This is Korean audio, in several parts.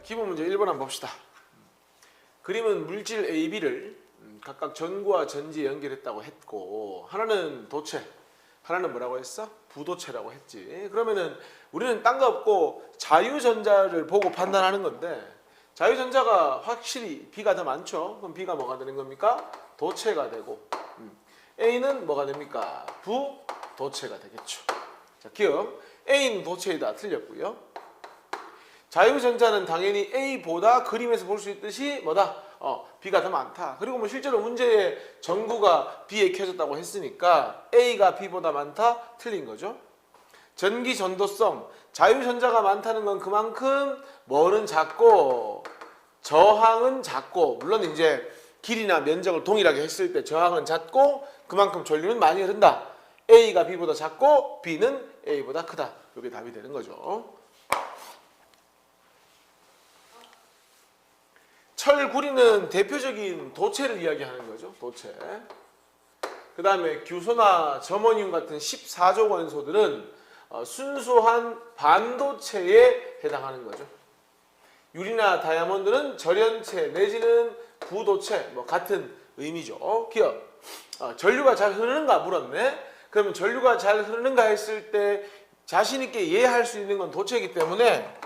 기본 문제 1번 한번 봅시다. 그림은 물질 A, B를 각각 전구와 전지에 연결했다고 했고 하나는 도체, 하나는 뭐라고 했어? 부도체라고 했지. 그러면은 우리는 딴 거 없고 자유전자를 보고 판단하는 건데 자유전자가 확실히 B가 더 많죠. 그럼 B가 뭐가 되는 겁니까? 도체가 되고 A는 뭐가 됩니까? 부도체가 되겠죠. 자, 기억. A는 도체이다. 틀렸고요. 자유전자는 당연히 A보다 그림에서 볼 수 있듯이 뭐다? B가 더 많다. 그리고 뭐 실제로 문제에 전구가 B에 켜졌다고 했으니까 A가 B보다 많다? 틀린 거죠. 전기 전도성. 자유전자가 많다는 건 그만큼 뭐는 작고 저항은 작고 물론 이제 길이나 면적을 동일하게 했을 때 저항은 작고 그만큼 전류는 많이 흐른다. A가 B보다 작고 B는 A보다 크다. 이게 답이 되는 거죠. 철구리는 대표적인 도체를 이야기하는 거죠. 도체. 그 다음에 규소나 점원이um 같은 14족 원소들은 순수한 반도체에 해당하는 거죠. 유리나 다이아몬드는 절연체 내지는 부도체 뭐 같은 의미죠. 기억. 전류가 잘 흐르는가 물었네. 그러면 전류가 잘 흐르는가 했을 때 자신 있게 이해할 수 있는 건 도체이기 때문에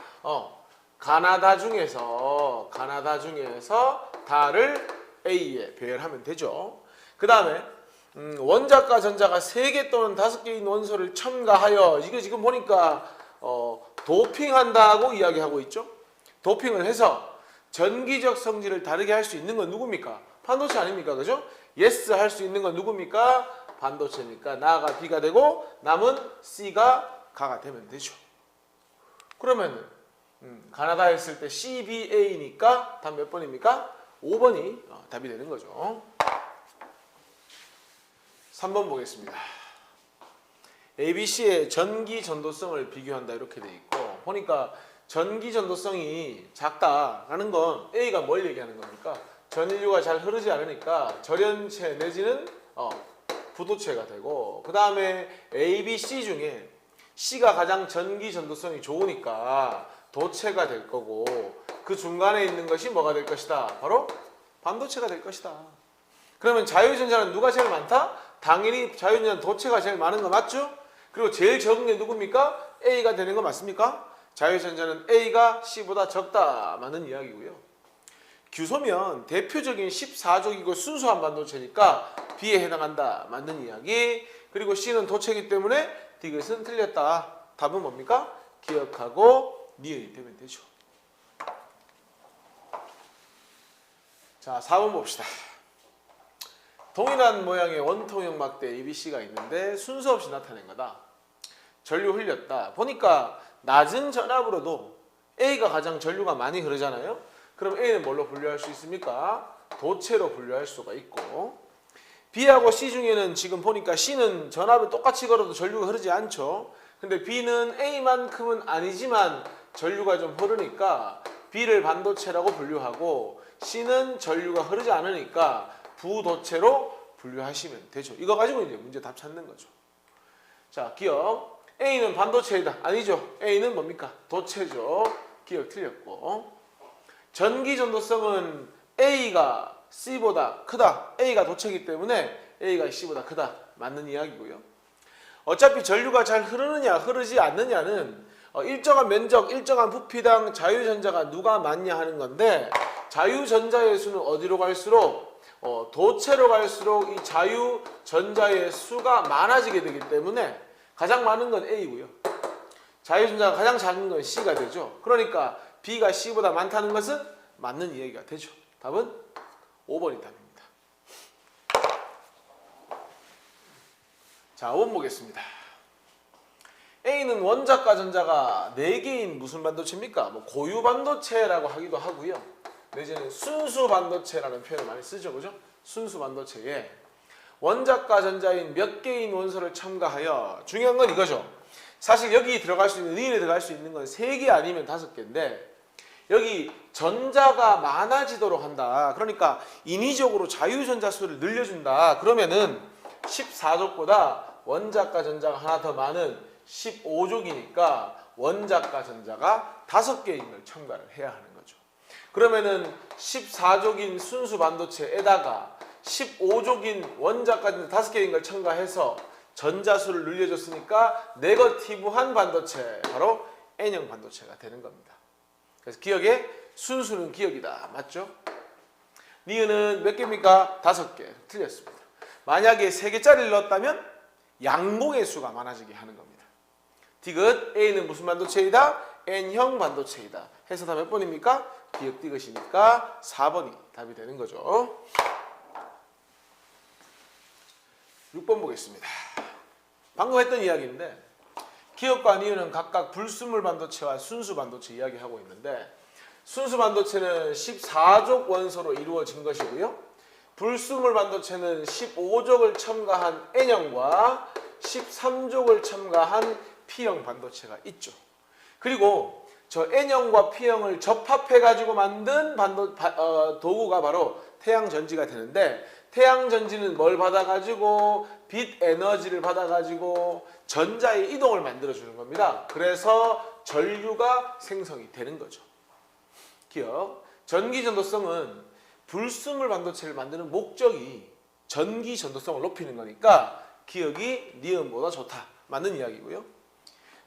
가나다 중에서 다를 A에 배열하면 되죠. 그 다음에 원자과 전자가 3개 또는 5개인 원소를 첨가하여 이거 지금 보니까 도핑한다고 이야기하고 있죠. 도핑을 해서 전기적 성질을 다르게 할 수 있는 건 누굽니까? 반도체 아닙니까? 그죠? yes 할 수 있는 건 누굽니까? 반도체니까 나가 B가 되고 남은 C가 가가 되면 되죠. 그러면 가나다 했을 때 CBA니까 답 몇 번입니까? 5번이 답이 되는 거죠. 3번 보겠습니다. ABC의 전기 전도성을 비교한다 이렇게 돼 있고 보니까 전기 전도성이 작다라는 건 A가 뭘 얘기하는 겁니까? 전류가 잘 흐르지 않으니까 절연체 내지는 부도체가 되고 그 다음에 A, B, C 중에 C가 가장 전기 전도성이 좋으니까 도체가 될 거고 그 중간에 있는 것이 뭐가 될 것이다? 바로 반도체가 될 것이다. 그러면 자유전자는 누가 제일 많다? 당연히 자유전자는 도체가 제일 많은 거 맞죠? 그리고 제일 적은 게 누굽니까? A가 되는 거 맞습니까? 자유전자는 A가 C보다 적다. 맞는 이야기고요. 규소면 대표적인 14족이고 순수한 반도체니까 B에 해당한다. 맞는 이야기. 그리고 C는 도체이기 때문에 디귿은 틀렸다. 답은 뭡니까? 기억하고 니은이 되면 되죠. 자, 4번 봅시다. 동일한 모양의 원통형 막대 ABC가 있는데 순서 없이 나타낸 거다. 전류 흘렸다. 보니까 낮은 전압으로도 A가 가장 전류가 많이 흐르잖아요. 그럼 A는 뭘로 분류할 수 있습니까? 도체로 분류할 수가 있고 B하고 C 중에는 지금 보니까 C는 전압을 똑같이 걸어도 전류가 흐르지 않죠. 근데 B는 A만큼은 아니지만 전류가 좀 흐르니까 B를 반도체라고 분류하고 C는 전류가 흐르지 않으니까 부도체로 분류하시면 되죠. 이거 가지고 이제 문제 답 찾는 거죠. 자, 기억. A는 반도체이다. 아니죠. A는 뭡니까? 도체죠. 기억 틀렸고. 전기 전도성은 A가 C보다 크다. A가 도체이기 때문에 A가 C보다 크다. 맞는 이야기고요. 어차피 전류가 잘 흐르느냐 흐르지 않느냐는 일정한 면적, 일정한 부피당 자유전자가 누가 많냐 하는 건데 자유전자의 수는 어디로 갈수록 도체로 갈수록 이 자유전자의 수가 많아지게 되기 때문에 가장 많은 건 A고요. 자유전자가 가장 작은 건 C가 되죠. 그러니까 B가 C보다 많다는 것은 맞는 이야기가 되죠. 답은 5번이 답입니다. 자, 5번 보겠습니다. A는 원자과 전자가 4개인 무슨 반도체입니까? 뭐 고유 반도체라고 하기도 하고요. 내지는 순수 반도체라는 표현을 많이 쓰죠. 그죠? 순수 반도체에 원자과 전자인 몇 개인 원소를 첨가하여 중요한 건 이거죠. 사실 여기 들어갈 수 있는 니은에 들어갈 수 있는 건 3개 아니면 5개인데 여기 전자가 많아지도록 한다. 그러니까 인위적으로 자유전자 수를 늘려준다. 그러면은 14족보다 원자과 전자가 하나 더 많은 15족이니까 원자과 전자가 5개인 걸 첨가를 해야 하는 거죠. 그러면은 14족인 순수 반도체에다가 15족인 원자까지 5개인 걸 첨가해서 전자수를 늘려줬으니까 네거티브한 반도체, 바로 N형 반도체가 되는 겁니다. 그래서 기억에 순수는 기억이다. 맞죠? 니은은 몇 개입니까? 5개. 틀렸습니다. 만약에 3개짜리를 넣었다면 양봉의 수가 많아지게 하는 겁니다. 디귿 A는 무슨 반도체이다? N형 반도체이다. 해서 다 몇 번입니까? 기억 디귿이니까 4번이 답이 되는 거죠. 6번 보겠습니다. 방금 했던 이야기인데 기억과 니은은 각각 불순물 반도체와 순수 반도체 이야기하고 있는데 순수 반도체는 14족 원소로 이루어진 것이고요. 불순물 반도체는 15족을 첨가한 N형과 13족을 첨가한 P형 반도체가 있죠. 그리고 저 N형과 P형을 접합해가지고 만든 도구가 바로 태양전지가 되는데 태양전지는 뭘 받아가지고 빛 에너지를 받아가지고 전자의 이동을 만들어주는 겁니다. 그래서 전류가 생성이 되는 거죠. 기억, 전기전도성은 불순물 반도체를 만드는 목적이 전기 전도성을 높이는 거니까 기억이 니은보다 좋다. 맞는 이야기고요.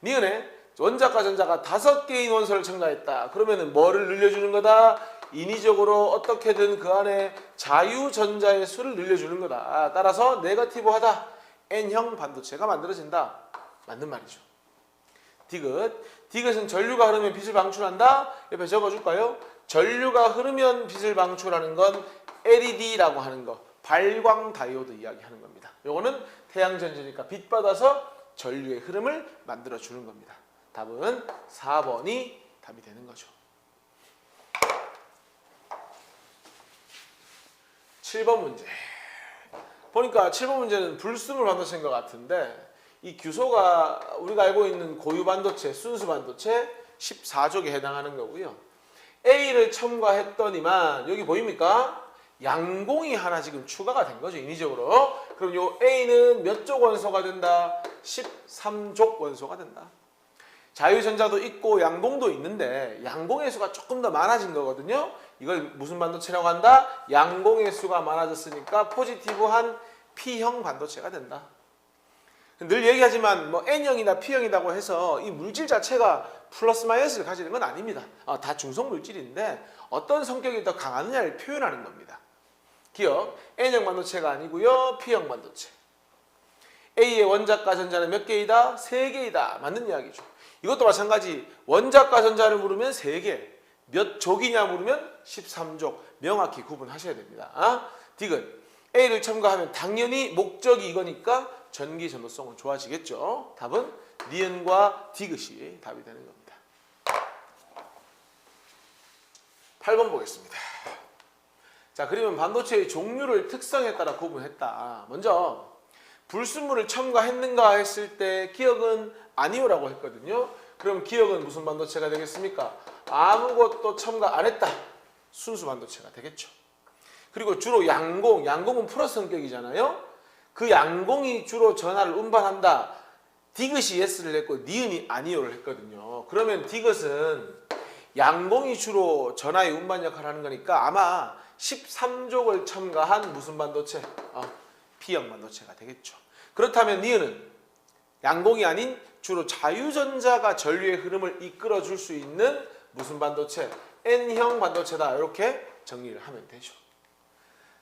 니은에 원자과 전자가 5개인 원소를 첨가했다. 그러면은 뭐를 늘려주는 거다? 인위적으로 어떻게든 그 안에 자유전자의 수를 늘려주는 거다. 따라서 네거티브하다. N형 반도체가 만들어진다. 맞는 말이죠. 디귿. 디귿은 전류가 흐르면 빛을 방출한다. 옆에 적어줄까요? 전류가 흐르면 빛을 방출하는 건 LED라고 하는 거. 발광 다이오드 이야기하는 겁니다. 요거는 태양전지니까 빛 받아서 전류의 흐름을 만들어주는 겁니다. 답은 4번이 답이 되는 거죠. 7번 문제. 보니까 7번 문제는 불순물 반도체인 것 같은데 이 규소가 우리가 알고 있는 고유 반도체, 순수 반도체 14족에 해당하는 거고요. A를 첨가했더니만 여기 보입니까? 양공이 하나 지금 추가가 된 거죠. 인위적으로. 그럼 요 A는 몇 족 원소가 된다? 13족 원소가 된다. 자유전자도 있고 양봉도 있는데 양봉의 수가 조금 더 많아진 거거든요. 이걸 무슨 반도체라고 한다? 양봉의 수가 많아졌으니까 포지티브한 P형 반도체가 된다. 늘 얘기하지만 뭐 N형이나 P형이라고 해서 이 물질 자체가 플러스 마이너스를 가지는 건 아닙니다. 다 중성 물질인데 어떤 성격이 더 강하느냐를 표현하는 겁니다. 기억, N형 반도체가 아니고요. P형 반도체. A의 원자과 전자는 몇 개이다? 3개이다. 맞는 이야기죠. 이것도 마찬가지. 원자과 전자를 물으면 3개. 몇 족이냐 물으면 13족. 명확히 구분하셔야 됩니다. 디귿. A를 첨가하면 당연히 목적이 이거니까 전기 전도성은 좋아지겠죠. 답은 니은과 디귿이 답이 되는 겁니다. 8번 보겠습니다. 자, 그러면 반도체의 종류를 특성에 따라 구분했다. 먼저 불순물을 첨가했는가 했을 때 기억은 아니오라고 했거든요. 그럼 기억은 무슨 반도체가 되겠습니까? 아무것도 첨가 안 했다. 순수 반도체가 되겠죠. 그리고 주로 양공은 플러스 성격이잖아요. 그 양공이 주로 전하를 운반한다. 디귿이 예스를 했고 니은이 아니오를 했거든요. 그러면 디귿은 양공이 주로 전하의 운반 역할을 하는 거니까 아마 13족을 첨가한 무슨 반도체? P형 반도체가 되겠죠. 그렇다면 니은은 양공이 아닌 주로 자유전자가 전류의 흐름을 이끌어줄 수 있는 무슨 반도체? N형 반도체다. 이렇게 정리를 하면 되죠.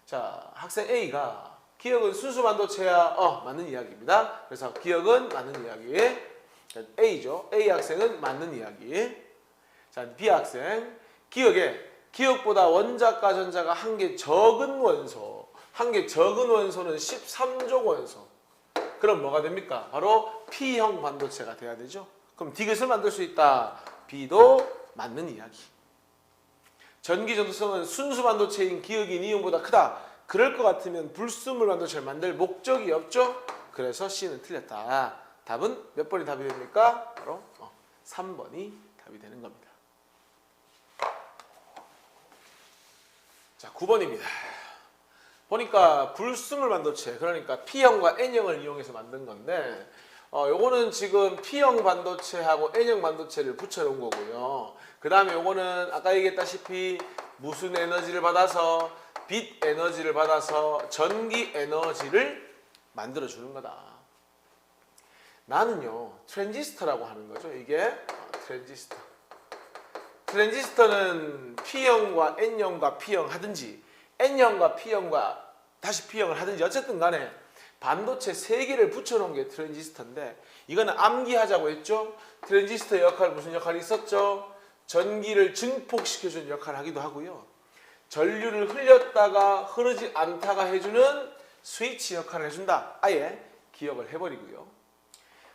자, 학생 A가 기억은 순수 반도체야. 맞는 이야기입니다. 그래서 기억은 맞는 이야기. A죠. A 학생은 맞는 이야기. 자, B 학생. 기억보다 원자과 전자가 한 개 적은 원소. 한 개 적은 원소는 13족 원소. 그럼 뭐가 됩니까? 바로 P형 반도체가 돼야 되죠. 그럼 디귿을 만들 수 있다. B도 맞는 이야기. 전기 전도성은 순수 반도체인 기억이 니은보다 크다. 그럴 것 같으면 불순물 반도체를 만들 목적이 없죠. 그래서 C는 틀렸다. 답은 몇 번이 답이 됩니까? 바로 3번이 답이 되는 겁니다. 자, 9번입니다. 보니까 불순물 반도체, 그러니까 P형과 N형을 이용해서 만든 건데 요거는 지금 P형 반도체하고 N형 반도체를 붙여놓은 거고요. 그 다음에 요거는 아까 얘기했다시피 무슨 에너지를 받아서 빛 에너지를 받아서 전기 에너지를 만들어주는 거다. 나는요 트랜지스터라고 하는 거죠. 이게 트랜지스터. 트랜지스터는 P형과 N형과 P형 하든지 N형과 P형과 다시 P형을 하든지 어쨌든 간에 반도체 3개를 붙여놓은 게 트랜지스터인데 이거는 암기하자고 했죠. 트랜지스터 역할 무슨 역할이 있었죠? 전기를 증폭시켜주는 역할을 하기도 하고요. 전류를 흘렸다가 흐르지 않다가 해주는 스위치 역할을 해준다. 아예 기억을 해버리고요.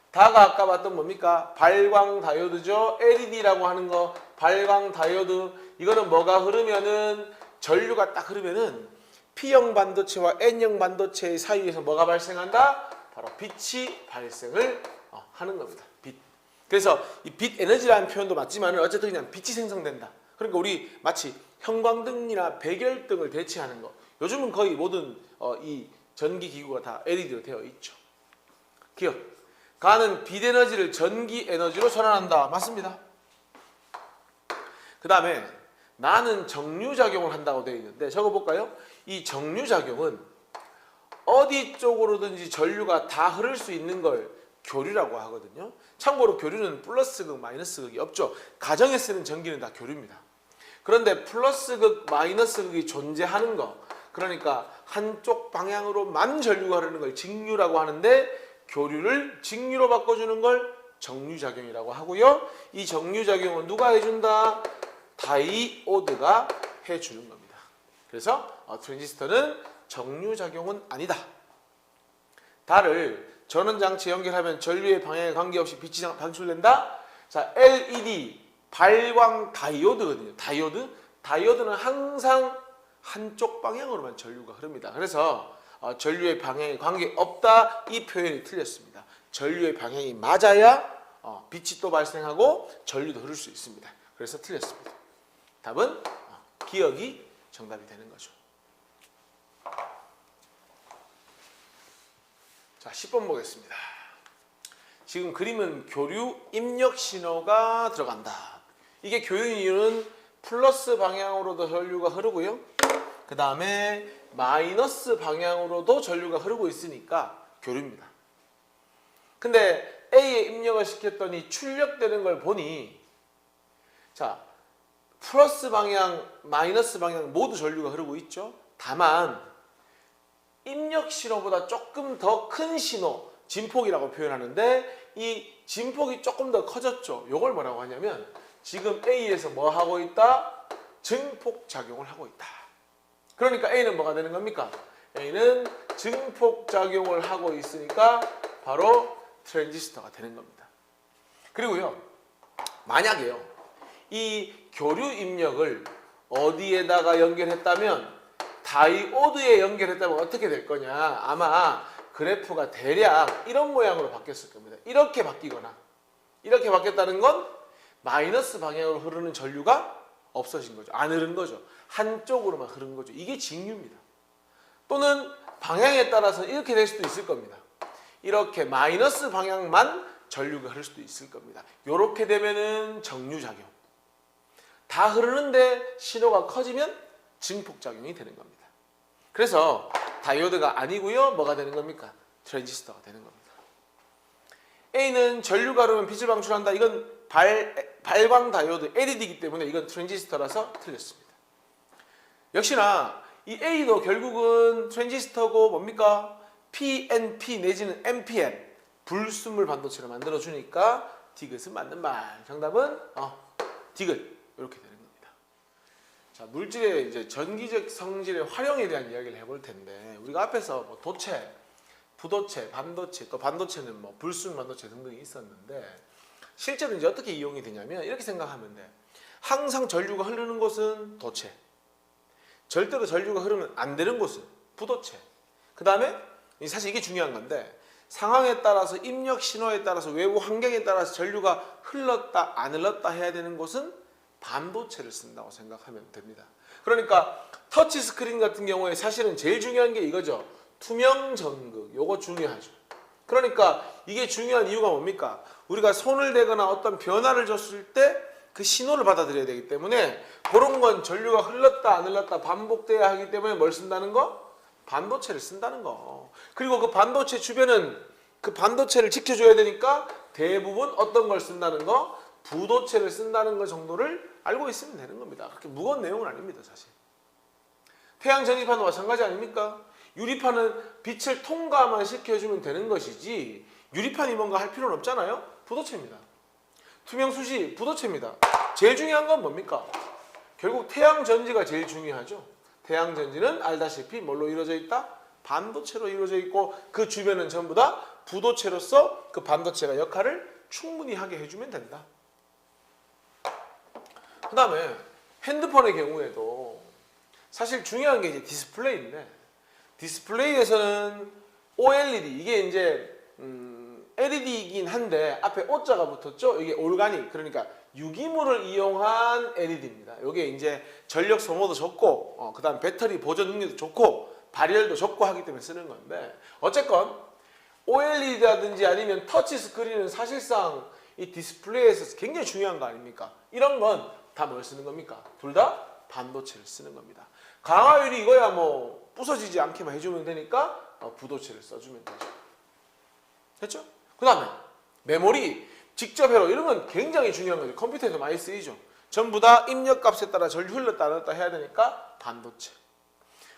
다가 아까 봤던 뭡니까? 발광 다이오드죠. LED라고 하는 거 발광 다이오드. 이거는 뭐가 흐르면은 전류가 딱 흐르면은 P형 반도체와 N형 반도체 사이에서 뭐가 발생한다? 바로 빛이 발생을 하는 겁니다. 빛. 그래서 이 빛 에너지라는 표현도 맞지만 어쨌든 그냥 빛이 생성된다. 그러니까 우리 마치 형광등이나 백열등을 대체하는 거. 요즘은 거의 모든 이 전기 기구가 다 LED로 되어 있죠. 기억. 가는 빛 에너지를 전기 에너지로 전환한다. 맞습니다. 그 다음에 나는 정류작용을 한다고 되어 있는데 적어볼까요? 이 정류작용은 어디 쪽으로든지 전류가 다 흐를 수 있는 걸 교류라고 하거든요. 참고로 교류는 플러스극, 마이너스극이 없죠. 가정에 쓰는 전기는 다 교류입니다. 그런데 플러스극, 마이너스극이 존재하는 거, 그러니까 한쪽 방향으로만 전류가 흐르는 걸 직류라고 하는데 교류를 직류로 바꿔주는 걸 정류작용이라고 하고요. 이 정류작용은 누가 해준다? 다이오드가 해주는 겁니다. 그래서 트랜지스터는 정류작용은 아니다. 달을 전원장치에 연결하면 전류의 방향에 관계없이 빛이 방출된다. 자, LED 발광 다이오드거든요. 다이오드는 항상 한쪽 방향으로만 전류가 흐릅니다. 그래서 전류의 방향에 관계없다. 이 표현이 틀렸습니다. 전류의 방향이 맞아야 빛이 또 발생하고 전류도 흐를 수 있습니다. 그래서 틀렸습니다. 답은 기억이 정답이 되는 거죠. 자, 10번 보겠습니다. 지금 그림은 교류 입력 신호가 들어간다. 이게 교류인 이유는 플러스 방향으로도 전류가 흐르고요. 그 다음에 마이너스 방향으로도 전류가 흐르고 있으니까 교류입니다. 근데 A에 입력을 시켰더니 출력되는 걸 보니 자, 플러스 방향, 마이너스 방향 모두 전류가 흐르고 있죠. 다만 입력 신호보다 조금 더 큰 신호, 진폭이라고 표현하는데 이 진폭이 조금 더 커졌죠. 이걸 뭐라고 하냐면 지금 A에서 뭐 하고 있다? 증폭 작용을 하고 있다. 그러니까 A는 뭐가 되는 겁니까? A는 증폭 작용을 하고 있으니까 바로 트랜지스터가 되는 겁니다. 그리고요, 만약에요, 이 교류 입력을 어디에다가 연결했다면 다이오드에 연결했다면 어떻게 될 거냐? 아마 그래프가 대략 이런 모양으로 바뀌었을 겁니다. 이렇게 바뀌거나 이렇게 바뀌었다는 건 마이너스 방향으로 흐르는 전류가 없어진 거죠. 안 흐른 거죠. 한쪽으로만 흐른 거죠. 이게 직류입니다. 또는 방향에 따라서 이렇게 될 수도 있을 겁니다. 이렇게 마이너스 방향만 전류가 흐를 수도 있을 겁니다. 이렇게 되면은 정류작용. 다 흐르는데 신호가 커지면 증폭작용이 되는 겁니다. 그래서 다이오드가 아니고요. 뭐가 되는 겁니까? 트랜지스터가 되는 겁니다. A는 전류가 흐르면 빛을 방출한다. 이건 발광 다이오드 LED이기 때문에 이건 트랜지스터라서 틀렸습니다. 역시나 이 A도 결국은 트랜지스터고 뭡니까? PNP 내지는 NPN 불순물 반도체를 만들어주니까 디귿은 맞는 말. 정답은 디귿 이렇게 되는 겁니다. 자, 물질의 이제 전기적 성질의 활용에 대한 이야기를 해볼 텐데 우리가 앞에서 뭐 도체, 부도체, 반도체 또 반도체는 뭐 불순 반도체 등등이 있었는데 실제로 이제 어떻게 이용이 되냐면 이렇게 생각하면 돼. 항상 전류가 흐르는 곳은 도체. 절대로 전류가 흐르면 안 되는 곳은 부도체. 그 다음에 사실 이게 중요한 건데 상황에 따라서 입력 신호에 따라서 외부 환경에 따라서 전류가 흘렀다 안 흘렀다 해야 되는 곳은 반도체를 쓴다고 생각하면 됩니다. 그러니까 터치 스크린 같은 경우에 사실은 제일 중요한 게 이거죠. 투명 전극. 요거 중요하죠. 그러니까 이게 중요한 이유가 뭡니까? 우리가 손을 대거나 어떤 변화를 줬을 때 그 신호를 받아들여야 되기 때문에 그런 건 전류가 흘렀다 안 흘렀다 반복돼야 하기 때문에 뭘 쓴다는 거? 반도체를 쓴다는 거. 그리고 그 반도체 주변은 그 반도체를 지켜줘야 되니까 대부분 어떤 걸 쓴다는 거? 부도체를 쓴다는 거 정도를 알고 있으면 되는 겁니다. 그렇게 무거운 내용은 아닙니다, 사실. 태양 전지판도 마찬가지 아닙니까? 유리판은 빛을 통과만 시켜주면 되는 것이지 유리판이 뭔가 할 필요는 없잖아요. 부도체입니다. 투명 수지 부도체입니다. 제일 중요한 건 뭡니까? 결국 태양 전지가 제일 중요하죠. 태양 전지는 알다시피 뭘로 이루어져 있다? 반도체로 이루어져 있고 그 주변은 전부 다 부도체로서 그 반도체가 역할을 충분히 하게 해주면 된다. 그 다음에 핸드폰의 경우에도 사실 중요한 게 이제 디스플레이인데 디스플레이에서는 OLED 이게 이제 LED이긴 한데 앞에 O자가 붙었죠. 이게 올가닉 그러니까 유기물을 이용한 LED입니다. 이게 이제 전력 소모도 적고 그다음 배터리 보존 능력도 좋고 발열도 적고 하기 때문에 쓰는 건데 어쨌건 OLED라든지 아니면 터치 스크린은 사실상 이 디스플레이에서 굉장히 중요한 거 아닙니까? 이런 건 다 뭘 쓰는 겁니까? 둘 다 반도체를 쓰는 겁니다. 강화율이 이거야 뭐 부서지지 않게만 해주면 되니까 부도체를 써주면 되죠. 됐죠? 그 다음에 메모리, 직접 회로 이런 건 굉장히 중요한 거죠. 컴퓨터에서 많이 쓰이죠. 전부 다 입력값에 따라 전류 흘렀다 안 흘렀다 해야 되니까 반도체.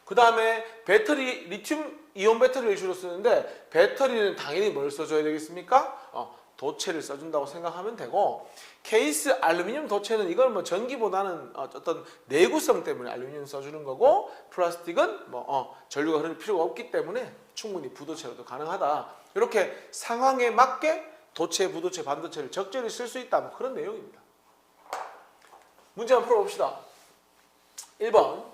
그 다음에 배터리, 리튬 이온 배터리를 주로 쓰는데 배터리는 당연히 뭘 써줘야 되겠습니까? 도체를 써준다고 생각하면 되고 케이스 알루미늄 도체는 이건 뭐 전기보다는 어떤 내구성 때문에 알루미늄 써주는 거고 플라스틱은 뭐 전류가 흐를 필요가 없기 때문에 충분히 부도체로도 가능하다. 이렇게 상황에 맞게 도체, 부도체, 반도체를 적절히 쓸 수 있다. 뭐 그런 내용입니다. 문제 한번 풀어봅시다. 1번.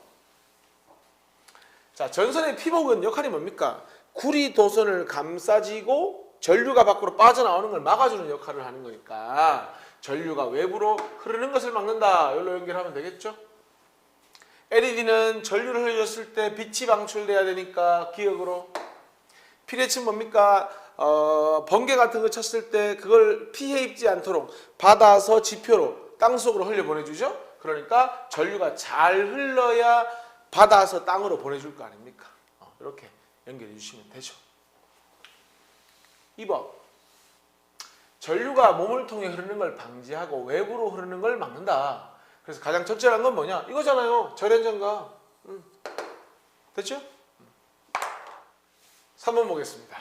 자, 전선의 피복은 역할이 뭡니까? 구리 도선을 감싸지고 전류가 밖으로 빠져나오는 걸 막아주는 역할을 하는 거니까 전류가 외부로 흐르는 것을 막는다. 여기로 연결하면 되겠죠? LED는 전류를 흘렸을 때 빛이 방출돼야 되니까 기억으로 피레츠는 뭡니까? 번개 같은 거 쳤을 때 그걸 피해 입지 않도록 받아서 지표로 땅속으로 흘려 보내주죠? 그러니까 전류가 잘 흘러야 받아서 땅으로 보내줄 거 아닙니까? 이렇게 연결해 주시면 되죠. 2번. 전류가 몸을 통해 흐르는 걸 방지하고 외부로 흐르는 걸 막는다. 그래서 가장 적절한 건 뭐냐? 이거잖아요. 절연장갑. 됐죠? 3번 보겠습니다.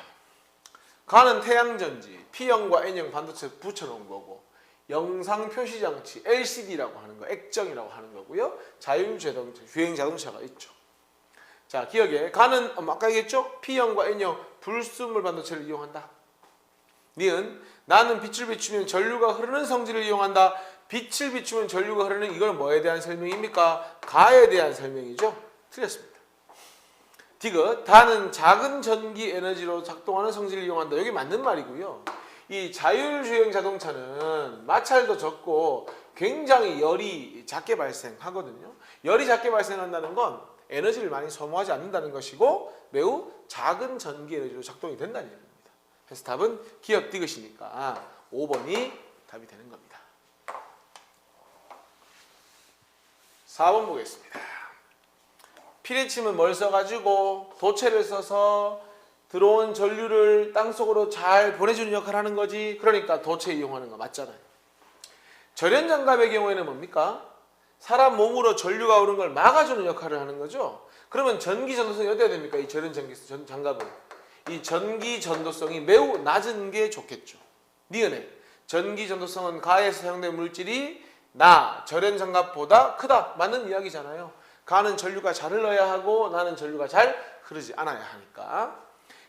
가는 태양전지, P형과 N형 반도체 붙여놓은 거고 영상 표시장치, LCD라고 하는 거, 액정이라고 하는 거고요. 자율자동차, 주행자동차가 있죠. 자, 기억에 가는 아까 얘기했죠? P형과 N형 불순물 반도체를 이용한다. 니은 나는 빛을 비추면 전류가 흐르는 성질을 이용한다. 빛을 비추면 전류가 흐르는 이건 뭐에 대한 설명입니까? 가에 대한 설명이죠. 틀렸습니다. 디귿 다는 작은 전기 에너지로 작동하는 성질을 이용한다. 여기 맞는 말이고요. 이 자율주행 자동차는 마찰도 적고 굉장히 열이 작게 발생하거든요. 열이 작게 발생한다는 건 에너지를 많이 소모하지 않는다는 것이고 매우 작은 전기 에너지로 작동이 된다는 얘기입니다. 그래서 답은 기억 디귿이니까 5번이 답이 되는 겁니다. 4번 보겠습니다. 피레침은 뭘 써가지고 도체를 써서 들어온 전류를 땅속으로 잘 보내주는 역할을 하는 거지. 그러니까 도체 이용하는 거 맞잖아요. 절연장갑의 경우에는 뭡니까? 사람 몸으로 전류가 오는 걸 막아주는 역할을 하는 거죠. 그러면 전기 전도성이 어때야 됩니까? 이 절연장갑은 이 전기 전도성이 매우 낮은 게 좋겠죠. 니은에 전기 전도성은 가에서 사용된 물질이 절연장갑보다 크다. 맞는 이야기잖아요. 가는 전류가 잘 흘러야 하고 나는 전류가 잘 흐르지 않아야 하니까.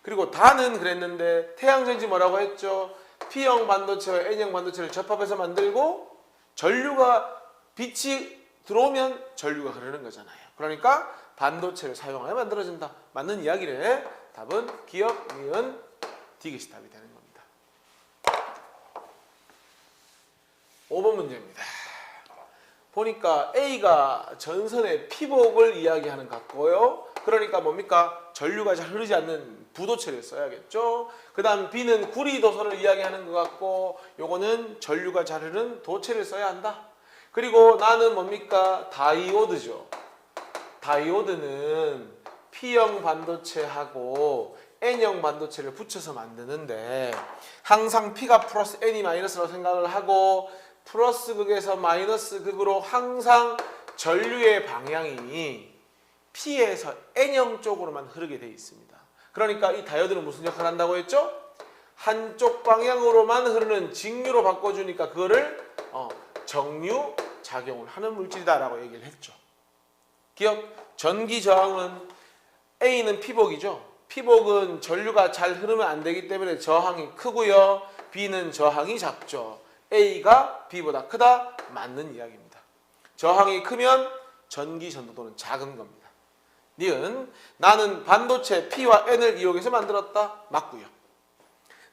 그리고 다는 그랬는데 태양전지 뭐라고 했죠? P형 반도체와 N형 반도체를 접합해서 만들고 전류가 빛이 들어오면 전류가 흐르는 거잖아요. 그러니까 반도체를 사용하여 만들어진다. 맞는 이야기래. 답은 기억, 니은, 디귿이 답이 되는 겁니다. 5번 문제입니다. 보니까 A가 전선의 피복을 이야기하는 것 같고요. 그러니까 뭡니까? 전류가 잘 흐르지 않는 부도체를 써야겠죠. 그 다음 B는 구리도선을 이야기하는 것 같고 요거는 전류가 잘 흐르는 도체를 써야 한다. 그리고 나는 뭡니까? 다이오드죠. 다이오드는 P형 반도체하고 N형 반도체를 붙여서 만드는데 항상 P가 플러스 N이 마이너스라고 생각을 하고 플러스 극에서 마이너스 극으로 항상 전류의 방향이 P에서 N형 쪽으로만 흐르게 되어 있습니다. 그러니까 이 다이오드는 무슨 역할을 한다고 했죠? 한쪽 방향으로만 흐르는 직류로 바꿔주니까 그거를 정류 작용을 하는 물질이다라고 얘기를 했죠. 기억? 전기 저항은 A는 피복이죠. 피복은 전류가 잘 흐르면 안 되기 때문에 저항이 크고요. B는 저항이 작죠. A가 B보다 크다? 맞는 이야기입니다. 저항이 크면 전기 전도도는 작은 겁니다. 니은 나는 반도체 P와 N을 이용해서 만들었다? 맞고요.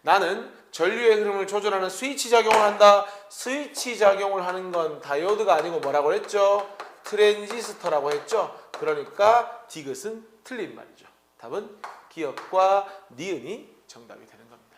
나는 전류의 흐름을 조절하는 스위치 작용을 한다. 스위치 작용을 하는 건 다이오드가 아니고 뭐라고 했죠? 트랜지스터라고 했죠. 그러니까 디귿은 틀린 말이죠. 답은 기억과 니은이 정답이 되는 겁니다.